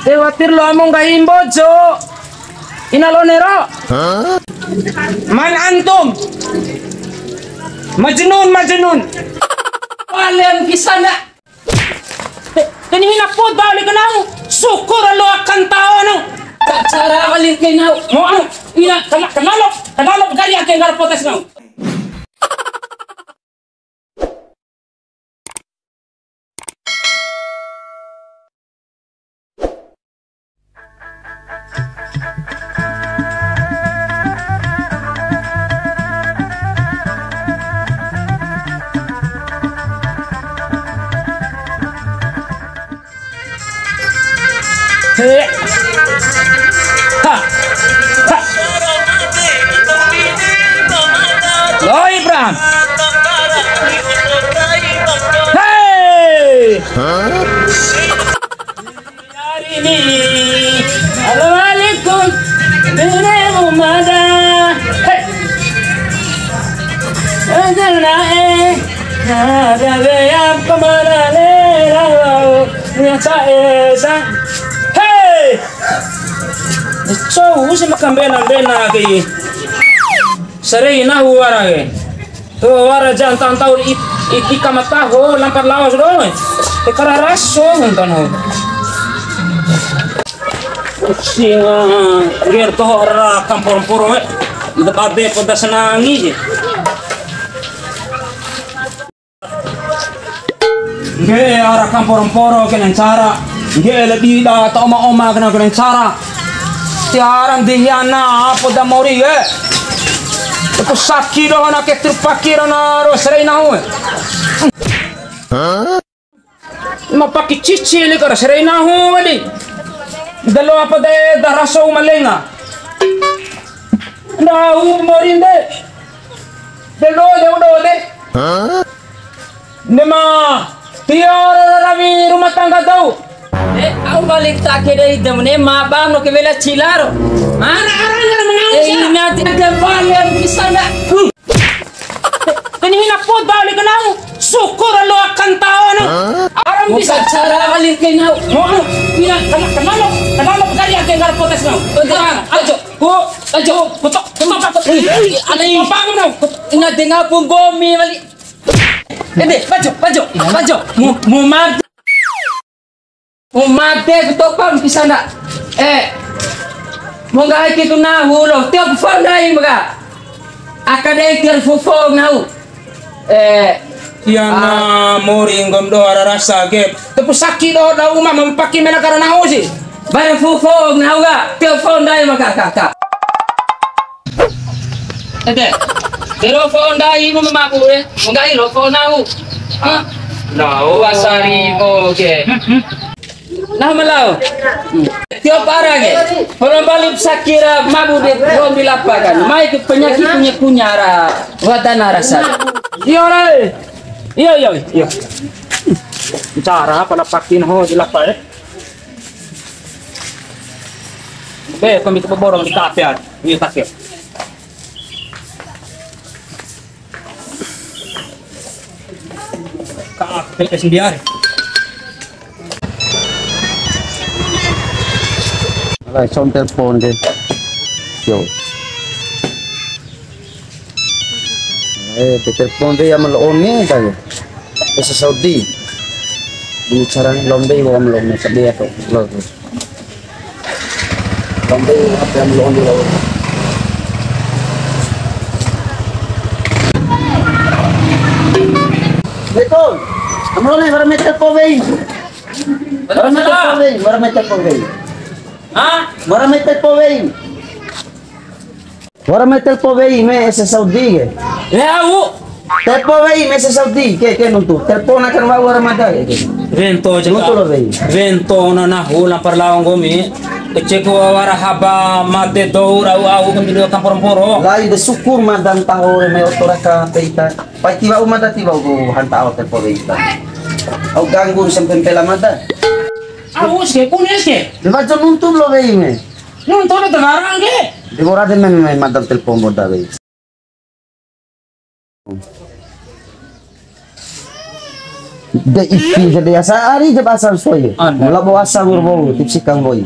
Dewatir lo among kahimbo, Jo. Inalonero. Man antum. Majnun. Kalian kisana. Kanihin po balik na ako. Syukur lo akan tao nang. Cara balik kayo na. Mo ang ina kanalo gari aking garapotes na. Ha. Lo Ibrahim. Hey. Hari ini. Assalamualaikum. Binamu mada. Hey. Azalna ada bayam kemana lelau. Nyasa. So, usi makambena kay saray na huwara ke. To wara jan tantau ikamata ho lampar lawas do. Te kararaso ngon ho. Singa ger to ora kampor-poro ida babe poda senangi. Ge ora kampor-poro kenen cara. Ge lebih da ta oma kenen cara. Tiarang dihiana apa da mori Itu sakit doh nak terpakir na rosrei na ho. Mapaki cici le kar srei na ho wali. Dalo apa da daraso malenga. Na mori de. Dalo de. Nema tiara ravi rumah tangga tahu. Aku balik tak kira itu mana mabang no kebela cilaro. Mana arahnya mengaji? Ini ada balik bisa nak. Kini hina po balik na ako. Syukur lo akan tao na. Aram bisa cara balik kay na. Mo ina kanalo kaya aking garapotes na. Ajo. Putok. Anay. Mapangam na. Ina dengar pun gomi balik. Baju. Umate kutopang kisana. Mongga kita na hulo. Tiap fandai mga. Akadai tiap fufong na hu. Yan na moring gomdo ararasa gep. Tapos sakit do na uma mampaki mena karena ho si. Bara fufong na huga. Tiap fandai mga kakak. Pero fandai mo mamakure. Mongga ilo fandau. Lao Wasari mo ke. Nah malau, tiap arah ke, orang balik sakira mabu de rom dilapakan, mai ke penyakit punya ara wadana rasa. Iyo. Cara pala pakin ho dilapa Be kami tu borong di kafe ad, ini kafe. Kafe sendiri. Lại xong telepon đi kiểu telepon dia yang melon ni tadi ke Saudi di cara lombe bawa melon ni dia tu lombe apa yang melon di laut betul melon ni parameter povei parameter povei Ah, Warameter povei me ese Saudi ke. u. Te povei me ese Saudi ke non tu. Telpona kan wa waramada ke. Vento Vento na hula parlawang gomi. Keceko wara haba mate doura au kan di kampor-poro. Lai de sukur madan tahu me otora ka peita. Pai tiba umada tiba go hanta te povei ta. Au ganggu sampai pelamada. Ke kunes ke. Diba nuntum lo vei me. Nun tole tamarang ke. Diba rade me madam telpon boda vei. De ipi jadi asa ari je asal soy. Mula bawa asal berbau tipsi kang boy.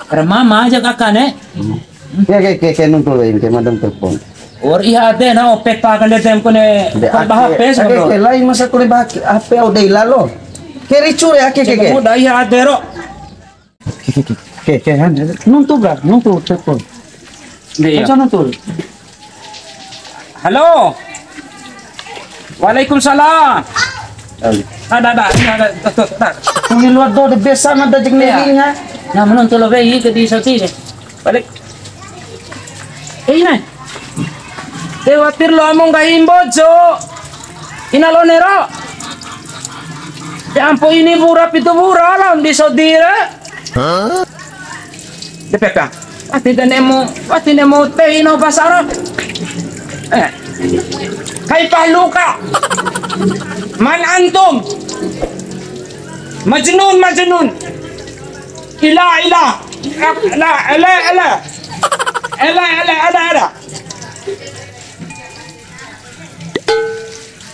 Karena mama aja kakak nih. Ke nunggu ini ke madam telepon. Or iya ada na opet pa kan dem ko ne bahap pes mo. Ke lain masa ko bahak HP o day lalo. Ke ricure ke. Mo da iya ada ro. Ke han. Nunggu bra, nunggu telepon. Iya. Macam nunggu. Halo. Waalaikumsalam. Ada. Kung luar do de besa na da jeng neling ha. Na mo nung tulo ba yi ke di sa ti. Balik. Ina. Dewa tirlo among kahimbojo. Inalonero. Ampo ini pura pitu pura alam di sodira. Depeka. Ati nemo teh ino pasara. Kai paluka. Man antum. Majnun. Ila. Ela.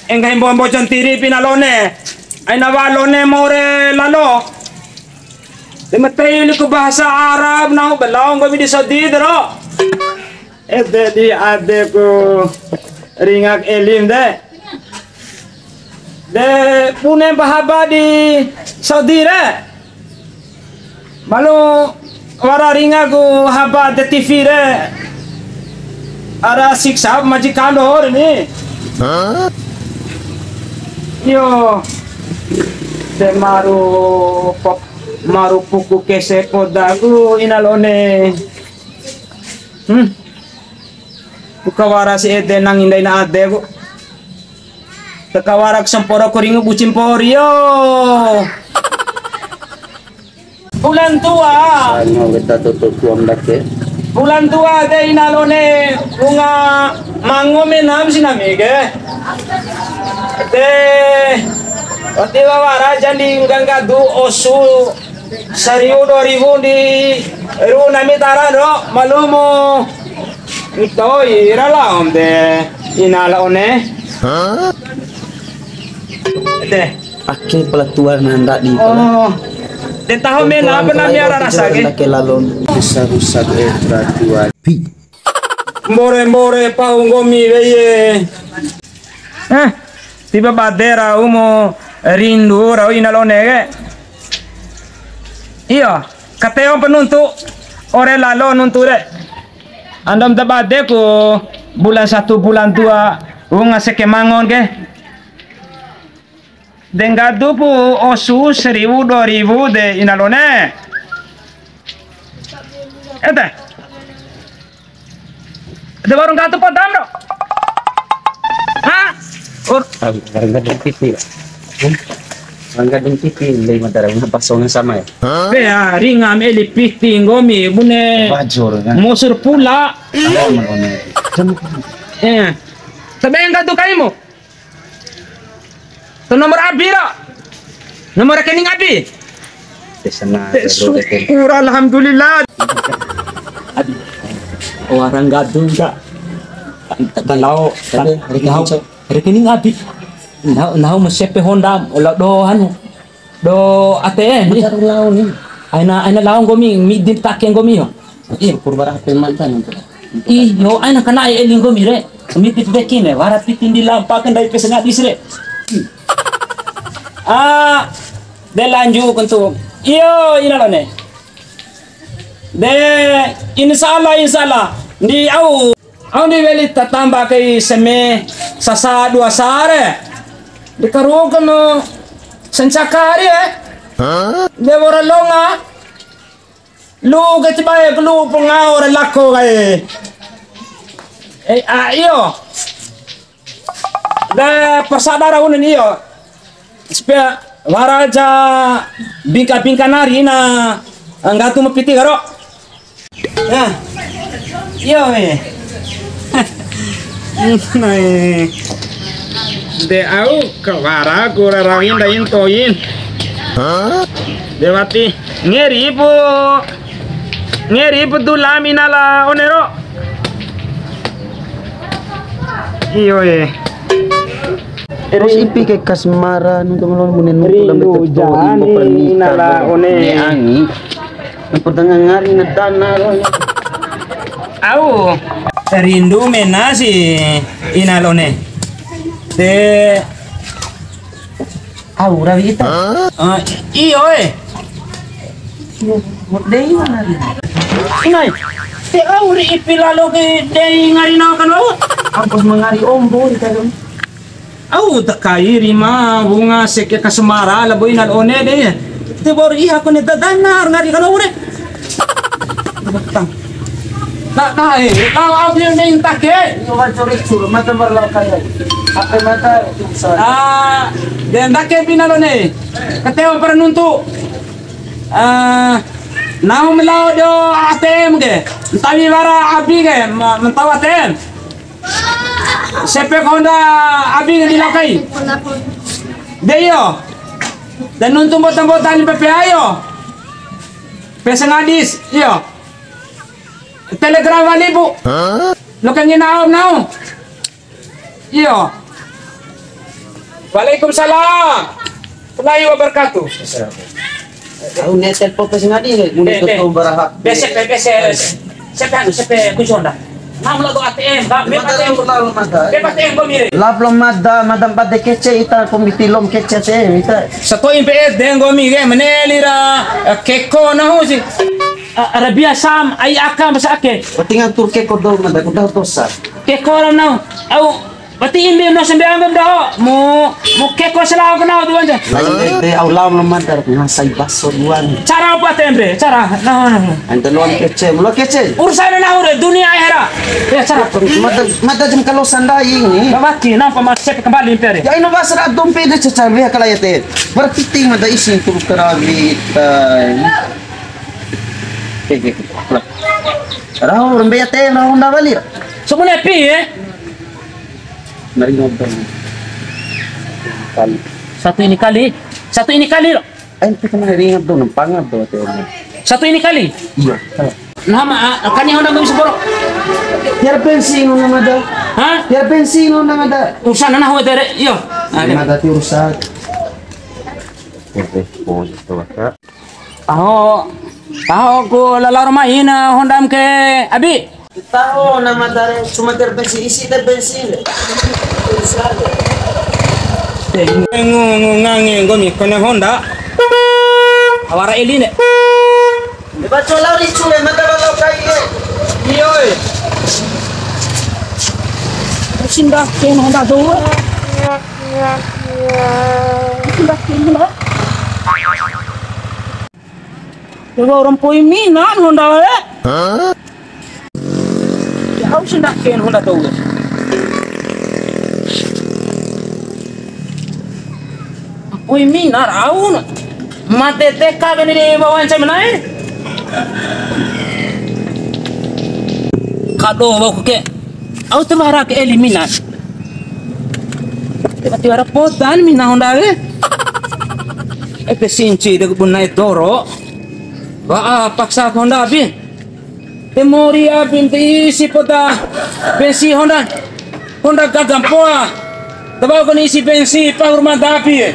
Engkau himbo tiri pinalone. Ay nawalone more lalo. Dimatay ko bahasa Arab na belong kami di Saudi dero. Di ade ko ringak elim de. De pune bahaba di Saudi re. Malu wara ringak ko haba de TV re. Ada siksa majikan dor ni. Yo de maru puku kese podagu inalone ukawara si ede nang inday na ade ko takawarak samporo ko ringo bucimpori yo bulan tua Ano kita tutup tuam dake. bulan tua de inalone bunga mangomenam sinamige de Oti wawara jadi gangadu osu 1,000 di runa mitara ro malumo ito irala omde inala one de Ake pelatuar nanda di de tahu mena apa namanya rasa ke ke lalon bisa rusak dua. mbore paungomi weye tiba badera umo rindu raw inalone ke iya kateo penuntu ore lalo nuntu re andam tabade ko bulan 1 bulan 2 unga sekemangon ke dengadu pu osu 1,000 2,000 de inalone ete de warung gatu padam ro ha Barangkali TV. Barangkali TV lay madara na pasong sama ya. Bea ringa meli piti ngomi bune Bajor kan. musur pula. Tabe enggak tuh kamu? Tuh nomor abi ra. Nomor rekening abi. Desana Syukur alhamdulillah. Orang gadung ka. Kalau rekening abi. Nah mesepe Honda ola do ATM ni. lawan ni. Aina laong gomi midin taken gomi yo. Iya purbara pemantan. Yo aina kana elin gomi re. Midin bekine warat pitin di lampakan dari pesengat disre. De lanjut untuk iyo inalone. De insyaallah di au di beli tatamba kay seme sasa 2 sare di karugan no sencakari de wora longa lu gatibay lu pungawra lakko kay iyo da pasadara unen iyo supaya waraja bingka nari na anggatu mapiti karo iyo de au kawara gora rawin dain toin dewati ngeri po dulamina la onero iyo Terus ipi kay kasmaran tumulong munen mo lang Rindu jani nala one. Ni angi. Napudangangari na dana. Au rindu mena si inalone. Te Au rawi ita. iyo Dei mana rin. Inay. Te au ri ipilalo ke dei ngari na kan laut. Ampos mangari ombo di kalon. Au takairi ma bunga seke kasumara labo inalone de. Te bor iha ko ni dadanar ngari kan laut. Betang. Nah, au dia ning take. Yo curi curu mata berlaw kaya. Apa mata Dan take pinalone. Kateo para nuntu. Naum lao do ATM ge. Tawi wara abi ge mentawa ATM. Sepe Honda abi ge dilakai. Deyo. Dan nuntu botang-botang di PPA yo. Pesangadis yo. Telegram wali bu. Lo kan naum. Iyo. Waalaikumsalam. Warahmatullahi wabarakatuh. Au netel po pesngadi muni to baraha. Besek. Sepe kujonda. Nam lago ATM, ba me ATM ko talo mada. Be ATM ko mire. Laplom madam pade kece ita komitilom kece te ita. Sa ko MPS dengo mi ge menelira keko na ho si Arabia Sam ay aka masake. Patingan Turke ko daw mada ko daw tosa. Keko ram na. Au pati imbe no sambe ambem daw. Mo keko sala ko na duan ja. Lain de au lam mada ngasai baso duan. Cara apa tembre? Cara na. Antelon kece, mulo kece. Urusan na ure dunia akhirah. Ya cara. Mada jam kalau sandai ini. Babaki na pamasek kembali impere. Ya ino basra dompe de cecar biha kalayate. Bertiting mada isin turut karabi. Keke. Rahu rembe te rahu na bali. Semua pi Nari ngobrol. Kali. Satu ini kali. Ay, kita nari ngab do ng pangab do te. Satu ini kali. Iya. Nama kanya Honda nggak bisa borok. Tiar bensino na mada. Hah? Tiar bensino na mada. Urusan na ho tere. Iyo. Mada ti urusan. Oke, oh itu ka. Tahu ko lalaro main Honda ke abi. Tahu nama dari cuma terbensin isi terbensin. Ngange gomi kone Honda. Awara eline. Baca lauri cule mata balau kai. Iyo. Sinda ken Honda do. Sinda ken Honda. Juga orang poi minat Honda How should that ken Honda do? Poi minat aun. Mate teka kan di bawah saya menai. Kado bawa ke. Au temara ke eliminat. Tiba-tiba potan mina Honda Pesinci de bunai doro. Ba paksa Honda bin. Temori abin isi pota bensi Honda gagang poa. Tabaw ko isi bensi pa rumah dapi.